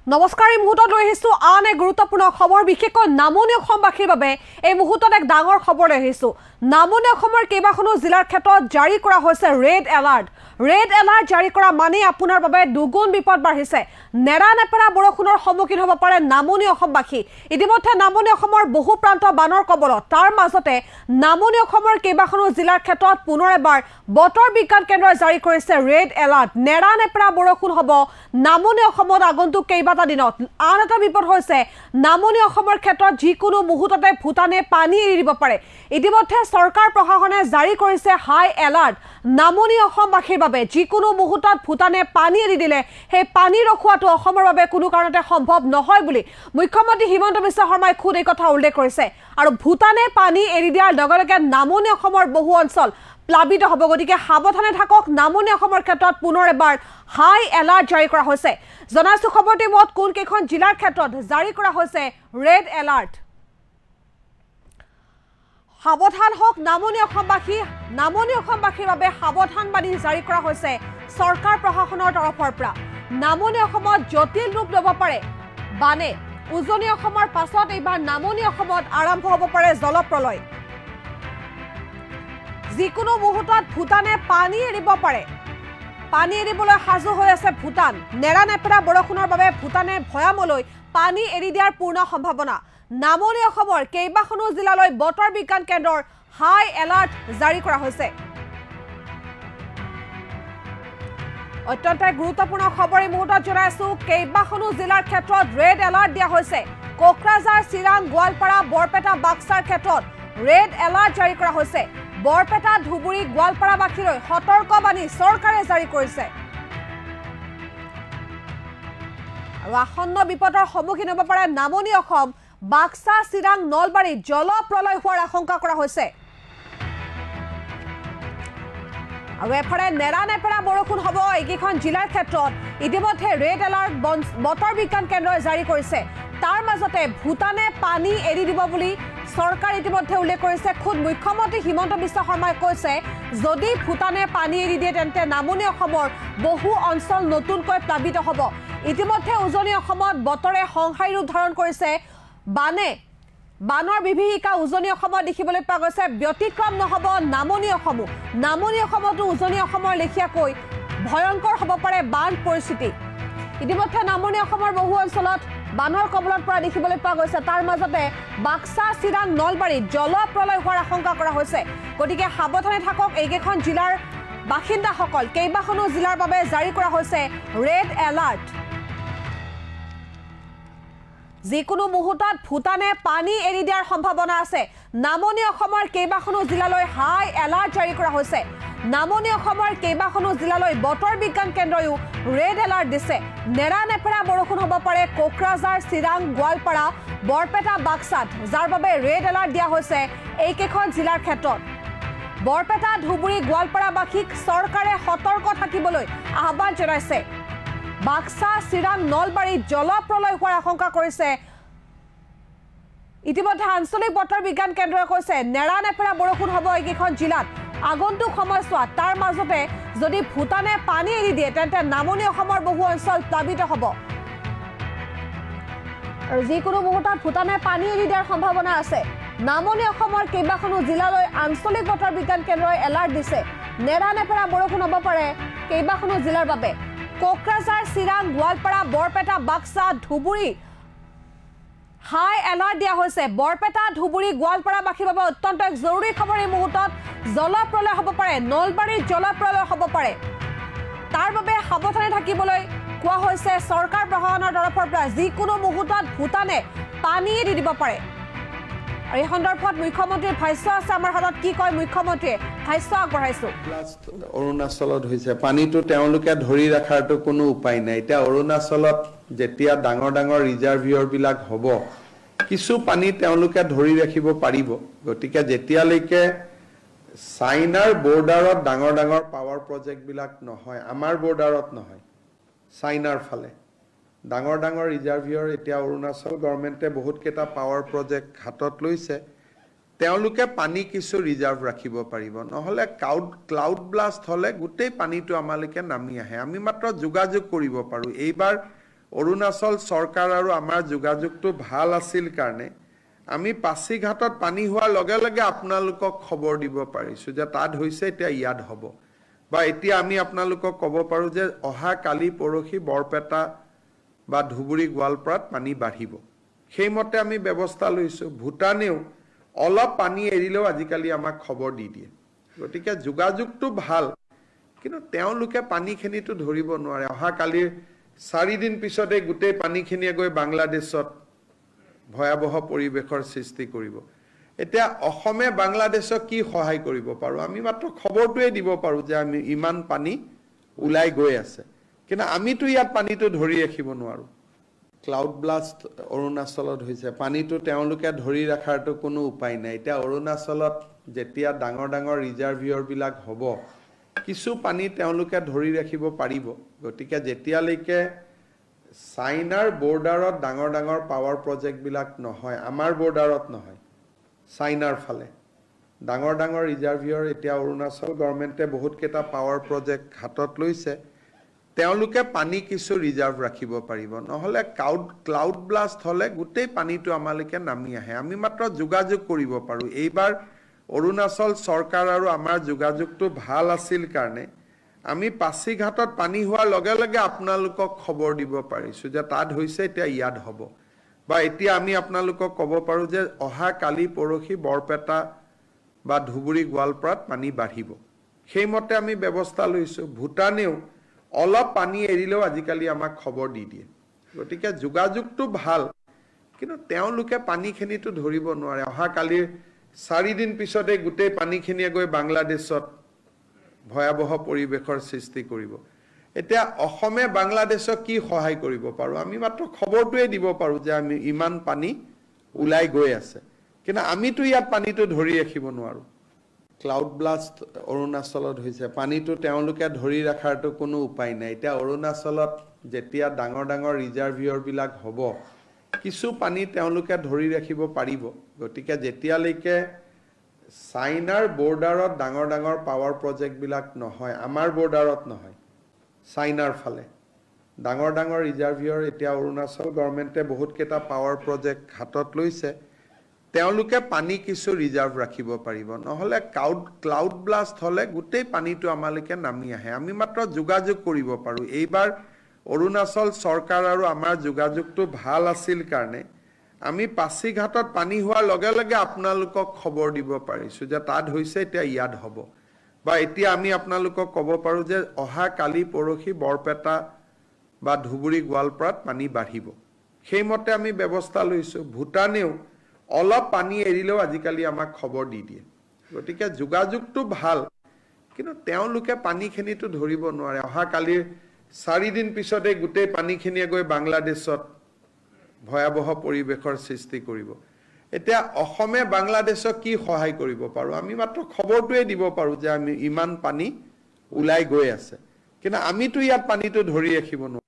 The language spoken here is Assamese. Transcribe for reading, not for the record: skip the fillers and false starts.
নমস্কাৰ এই মুহূৰ্তত লৈ আহিছো আন এক গুৰুত্বপূৰ্ণ খবৰ বিশেষকৈ নামনি অসমবাসীৰ বাবে এই মুহূৰ্তত এক ডাঙৰ খবৰ লৈ আহিছো নামনি অসমৰ কেইবাখনো জিলাৰ ক্ষেত্ৰত জাৰি কৰা হৈছে ৰেড এলাৰ্ট জাৰি কৰা মানে আপোনাৰ বাবে দুগুণ বিপদ বাঢ়িছে নেৰানেপেৰা বৰষুণৰ সন্মুখীন হ'ব পাৰে নামনি অসমবাসী ইতিমধ্যে নামনি অসমৰ বহু প্ৰান্ত বানৰ কবলত তাৰ মাজতে নামনি অসমৰ কেইবাখনো জিলাৰ ক্ষেত্ৰত পুনৰ এবাৰ বতৰ বিজ্ঞান কেন্দ্ৰই জাৰি কৰিছে ৰেড এলাৰ্ট নেৰানেপেৰা বৰষুণ হ'ব নামনি অসমত আগন্তুক কেইবাটা দিনত আন এটা বিপদ হৈছে নামনি অসমৰ ক্ষেত্ৰত যিকোনো মুহূৰ্ততে ভূটানে পানী এৰি দিব পাৰে ইতিমধ্যে চৰকাৰ প্ৰশাসনে জাৰি কৰিছে হাই এলাৰ্ট নামনি অসমবাসীৰ বাবে যিকোনো মুহূৰ্তত ভূটানে পানী এৰি দিলে সেই পানী ৰখোৱাটো অসমৰ বাবে কোনো কাৰণতে সম্ভৱ নহয় বুলি মুখ্যমন্ত্ৰী হিমন্ত বিশ্ব শৰ্মাই খুদ এই কথা উল্লেখ কৰিছে আৰু ভূটানে পানী এৰি দিয়াৰ লগে লগে নামনি অসমৰ বহু অঞ্চল প্লাবিত হ'ব গতিকে সাৱধানে থাকক নামনি অসমৰ ক্ষেত্ৰত পুনৰ এবাৰ হাই এলাৰ্ট জাৰি কৰা হৈছে জনাইছো খবৰটি মত কোন কেইখন জিলাৰ ক্ষেত্ৰত জাৰি কৰা হৈছে ৰেড এলাৰ্ট সাৱধান হওক নামনি অসমবাসীৰ বাবে সাৱধানবাণী জাৰি কৰা হৈছে চৰকাৰ প্ৰশাসনৰ তৰফৰ পৰা নামনি অসমত জটিল ৰূপ ল'ব পাৰে বানে উজনি অসমৰ পাছত এইবাৰ নামনি অসমত আৰম্ভ হ'ব পাৰে জলপ্ৰলয় যিকোনো মুহূৰ্তত ভূটানে পানী এৰিব পাৰে পানী এৰিবলৈ সাজু হৈ আছে ভূটান নেৰানেপেৰা বৰষুণৰ বাবে ভূটানে ভয়ামলৈ পানী এৰি দিয়াৰ পূৰ্ণ সম্ভাৱনা নামনি অসমৰ কেইবাখনো জিলালৈ বতৰ বিজ্ঞান কেন্দ্ৰৰ হাই এলাৰ্ট জাৰি কৰা হৈছে অত্যন্ত গুৰুত্বপূৰ্ণ খবৰ এই মুহূৰ্তত জনাইছো কেইবাখনো জিলাৰ ক্ষেত্ৰত ৰেড এলাৰ্ট দিয়া হৈছে কোকৰাঝাৰ চিৰাং গোৱালপাৰা বৰপেটা বাক্সাৰ ক্ষেত্ৰত ৰেড এলাৰ্ট জাৰি কৰা হৈছে বৰপেটা ধুবুৰী গোৱালপাৰাবাসীলৈ সতৰ্কবাণী চৰকাৰে জাৰি কৰিছে আৰু আসন্ন বিপদৰ সন্মুখীন হ'ব পাৰে নামনি অসম বাক্সা চিৰাং নলবাৰীত জলপ্ৰলয় হোৱাৰ আশংকা কৰা হৈছে আৰু এফালে নেৰানেপেৰা বৰষুণ হ'ব এইকেইখন জিলাৰ ক্ষেত্ৰত ইতিমধ্যে ৰেড এলাৰ্ট বতৰ বিজ্ঞান কেন্দ্ৰই জাৰি কৰিছে তাৰ মাজতে ভূটানে পানী এৰি দিব বুলি চৰকাৰ ইতিমধ্যে উল্লেখ কৰিছে খুদ মুখ্যমন্ত্ৰী হিমন্ত বিশ্ব শৰ্মাই কৈছে যদি ভূটানে পানী এৰি দিয়ে তেন্তে নামনি অসমৰ বহু অঞ্চল নতুনকৈ প্লাবিত হ'ব ইতিমধ্যে উজনি অসমত বতৰে সংহাৰী ৰূপ ধাৰণ কৰিছে বানৰ বিভীষিকা উজনি অসমত দেখিবলৈ পোৱা গৈছে ব্যতিক্ৰম নহ'ব নামনি অসমতো উজনি অসমৰ লেখীয়াকৈ ভয়ংকৰ হ'ব পাৰে বান পৰিস্থিতি ইতিমধ্যে নামনি অসমৰ বহু অঞ্চলত বানৰ কবলত পৰা দেখিবলৈ পোৱা গৈছে তাৰ মাজতে বাক্সা চিৰাং নলবাৰীত জলপ্ৰলয় হোৱাৰ আশংকা কৰা হৈছে গতিকে সাৱধানে থাকক এইকেইখন জিলাৰ বাসিন্দাসকল কেইবাখনো জিলাৰ বাবে জাৰি কৰা হৈছে ৰেড এলাৰ্ট যিকোনো মুহূৰ্তত ভূটানে পানী এৰি দিয়াৰ সম্ভাৱনা আছে নামনি অসমৰ কেইবাখনো জিলালৈ হাই এলাৰ্ট জাৰি কৰা হৈছে নামনি অসমৰ কেইবাখনো জিলালৈ বতৰ বিজ্ঞান কেন্দ্ৰয়ো ৰেড এলাৰ্ট দিছে নেৰানেপেৰা বৰষুণ হ'ব পাৰে কোকৰাঝাৰ চিৰাং গোৱালপাৰা বৰপেটা বাক্সাত যাৰ বাবে ৰেড এলাৰ্ট দিয়া হৈছে এইকেইখন জিলাৰ ক্ষেত্ৰত বৰপেটা ধুবুৰী গোৱালপাৰাবাসীক চৰকাৰে সতৰ্ক থাকিবলৈ আহ্বান জনাইছে বাক্সা চিৰাং নলবাৰীত জলপ্ৰলয় হোৱাৰ আশংকা কৰিছে ইতিমধ্যে আঞ্চলিক বতৰ বিজ্ঞান কেন্দ্ৰই কৈছে নেৰানেপেৰা বৰষুণ হ'ব এইকেইখন জিলাত আগন্তুক সময়ছোৱাত তাৰ মাজতে যদি ভূটানে পানী এৰি দিয়ে তেন্তে নামনি অসমৰ বহু অঞ্চল প্লাবিত হ'ব আৰু যিকোনো মুহূৰ্তত ভূটানে পানী এৰি দিয়াৰ সম্ভাৱনা আছে নামনি অসমৰ কেইবাখনো জিলালৈ আঞ্চলিক বতৰ বিজ্ঞান কেন্দ্ৰই এলাৰ্ট দিছে নেৰানেপেৰা বৰষুণ হ'ব পাৰে কেইবাখনো জিলাৰ বাবে কোকৰাঝাৰ চিৰাং গোৱালপাৰা বৰপেটা বাক্সা ধুবুৰী হাই এলাৰ্ট দিয়া হৈছে বৰপেটা ধুবুৰী গোৱালপাৰাবাসীৰ বাবে অত্যন্ত এক জৰুৰী খবৰ এই মুহূৰ্তত জলপ্ৰলয় হ'ব পাৰে নলবাৰীত জলপ্ৰলয় হ'ব পাৰে তাৰ বাবে সাৱধানে থাকিবলৈ কোৱা হৈছে চৰকাৰ প্ৰশাসনৰ তৰফৰ পৰা যিকোনো মুহূৰ্তত ভূটানে পানী এৰি দিব পাৰে আৰু এই সন্দৰ্ভত মুখ্যমন্ত্ৰীৰ ভাষ্য আছে আমাৰ হাতত কি কয় মুখ্যমন্ত্ৰীয়ে ভাষ্য আগবঢ়াইছো অৰুণাচলত হৈছে পানীটো তেওঁলোকে ধৰি ৰাখাৰটো কোনো উপায় নাই এতিয়া অৰুণাচলত যেতিয়া ডাঙৰ ডাঙৰ ৰিজাৰ্ভিয়ৰ বিলাক হ'ব কিছু পানী তেওঁলোকে ধৰি ৰাখিব পাৰিব গতিকে যেতিয়ালৈকে চাইনাৰ বৰ্ডাৰত ডাঙৰ ডাঙৰ পাৱাৰ প্ৰজেক্ট বিলাক নহয় আমাৰ বৰ্ডাৰত নহয় চাইনাৰ ফালে ডাঙৰ ডাঙৰ ৰিজাৰ্ভিয়ৰ এতিয়া অৰুণাচল গভৰ্ণমেণ্টে বহুত কেইটা পাৱাৰ প্ৰজেক্ট হাতত লৈছে তেওঁলোকে পানী কিছু ৰিজাৰ্ভ ৰাখিব পাৰিব নহলে ক্লাউড ব্লাষ্ট হলে গোটেই পানীটো আমালৈকে নামি আহে আমি মাত্ৰ যোগাযোগ কৰিব পাৰো এইবাৰ অৰুণাচল চৰকাৰ আৰু আমাৰ যোগাযোগটো ভাল আছিল কাৰণে আমি পাছিঘাটত পানী হোৱাৰ লগে লগে আপোনালোকক খবৰ দিব পাৰিছো যে তাত হৈছে এতিয়া ইয়াত হ'ব বা এতিয়া আমি আপোনালোকক ক'ব পাৰো যে অহা কালি পৰহি বৰপেটা বা ধুবুৰী গোৱালপাৰাত পানী বাঢ়িব সেইমতে আমি ব্যৱস্থা লৈছো ভুটানেও অলপ পানী এৰিলেও আজিকালি আমাক খবৰ দি দিয়ে গতিকে যোগাযোগটো ভাল কিন্তু তেওঁলোকে পানীখিনিটো ধৰিব নোৱাৰে অহা কালিৰ 4 দিন পিছতে গোটেই পানীখিনিয়ে গৈ বাংলাদেশত ভয়াবহ পৰিবেশৰ সৃষ্টি কৰিব এতিয়া অসমে বাংলাদেশক কি সহায় কৰিব পাৰো আমি মাত্ৰ খবৰটোৱে দিব পাৰো যে আমি ইমান পানী উলাই গৈ আছে কিন্তু আমিতো ইয়াত পানীটো ধৰি ৰাখিব নোৱাৰো ক্লাউড ব্লাষ্ট অৰুণাচলত হৈছে পানীটো তেওঁলোকে ধৰি ৰাখাৰটো কোনো উপায় নাই এতিয়া অৰুণাচলত যেতিয়া ডাঙৰ ডাঙৰ ৰিজাৰ্ভিয়ৰ বিলাক হ'ব কিছু পানী তেওঁলোকে ধৰি ৰাখিব পাৰিব গতিকে যেতিয়ালৈকে চাইনাৰ বৰ্ডাৰত ডাঙৰ ডাঙৰ পাৱাৰ প্ৰজেক্ট বিলাক নহয় আমাৰ বৰ্ডাৰত নহয় চাইনাৰ ফালে ডাঙৰ ডাঙৰ ৰিজাৰ্ভিয়ৰ এতিয়া অৰুণাচল গভৰ্ণমেণ্টে বহুত কেইটা পাৱাৰ প্ৰজেক্ট হাতত লৈছে তেওঁলোকে পানী কিছু ৰিজাৰ্ভ ৰাখিব পাৰিব নহলে ক্লাউড ব্লাষ্ট হলে গোটেই পানীটো আমালৈকে নামি আহে আমি মাত্ৰ যোগাযোগ কৰিব পাৰো এইবাৰ অৰুণাচল চৰকাৰ আৰু আমাৰ যোগাযোগটো ভাল আছিল কাৰণে আমি পাছিঘাটত পানী হোৱাৰ লগে লগে আপোনালোকক খবৰ দিব পাৰিছো যে তাত হৈছে এতিয়া ইয়াত হ'ব বা এতিয়া আমি আপোনালোকক ক'ব পাৰো যে অহা কালি পৰহি বৰপেটা বা ধুবুৰী গোৱালপাৰাত পানী বাঢ়িব সেইমতে আমি ব্যৱস্থা লৈছো ভুটানেও অলপ পানী এৰিলেও আজিকালি আমাক খবৰ দি দিয়ে গতিকে যোগাযোগটো ভাল কিন্তু তেওঁলোকে পানীখিনিটো ধৰিব নোৱাৰে অহা কালিৰ 4 দিন পিছতে গোটেই পানীখিনিয়ে গৈ বাংলাদেশত ভয়াবহ পৰিবেশৰ সৃষ্টি কৰিব এতিয়া অসমে বাংলাদেশক কি সহায় কৰিব পাৰো আমি মাত্ৰ খবৰটোৱে দিব পাৰো যে আমি ইমান পানী উলাই গৈ আছে কিন্তু আমিতো ইয়াত পানীটো ধৰি ৰাখিব নোৱাৰো ক্লাউড ব্লাষ্ট অৰুণাচলত হৈছে পানীটো তেওঁলোকে ধৰি ৰাখাৰটো কোনো উপায় নাই এতিয়া অৰুণাচলত যেতিয়া ডাঙৰ ডাঙৰ ৰিজাৰ্ভিয়ৰ বিলাক হ'ব কিছু পানী তেওঁলোকে ধৰি ৰাখিব পাৰিব গতিকে যেতিয়ালৈকে চাইনাৰ বৰ্ডাৰত ডাঙৰ ডাঙৰ পাৱাৰ প্ৰজেক্ট বিলাক নহয় আমাৰ বৰ্ডাৰত নহয় চাইনাৰ ফালে ডাঙৰ ডাঙৰ ৰিজাৰ্ভিয়ৰ এতিয়া অৰুণাচল গভৰ্ণমেণ্টে বহুত কেইটা পাৱাৰ প্ৰজেক্ট হাতত লৈছে তেওঁলোকে পানী কিছু ৰিজাৰ্ভ ৰাখিব পাৰিব নহলে ক্লাউড ব্লাষ্ট হলে গোটেই পানীটো আমালৈকে নামি আহে আমি মাত্ৰ যোগাযোগ কৰিব পাৰো এইবাৰ অৰুণাচল চৰকাৰ আৰু আমাৰ যোগাযোগটো ভাল আছিল কাৰণে আমি পাছিঘাটত পানী হোৱাৰ লগে লগে আপোনালোকক খবৰ দিব পাৰিছো যে তাত হৈছে এতিয়া ইয়াত হ'ব বা এতিয়া আমি আপোনালোকক ক'ব পাৰো যে অহা কালি পৰহি বৰপেটা বা ধুবুৰী গোৱালপাৰাত পানী বাঢ়িব সেইমতে আমি ব্যৱস্থা লৈছো ভুটানেও অলপ পানী এৰিলেও আজিকালি আমাক খবৰ দি দিয়ে গতিকে যোগাযোগটো ভাল কিন্তু তেওঁলোকে পানীখিনিটো ধৰিব নোৱাৰে অহা কালিৰ 4 দিন পিছতে গোটেই পানীখিনিয়ে গৈ বাংলাদেশত ভয়াবহ পৰিবেশৰ সৃষ্টি কৰিব এতিয়া অসমে বাংলাদেশক কি সহায় কৰিব পাৰো আমি মাত্ৰ খবৰটোৱে দিব পাৰো যে আমি ইমান পানী উলাই গৈ আছে কিন্তু আমিতো ইয়াত পানীটো ধৰি ৰাখিব নোৱাৰো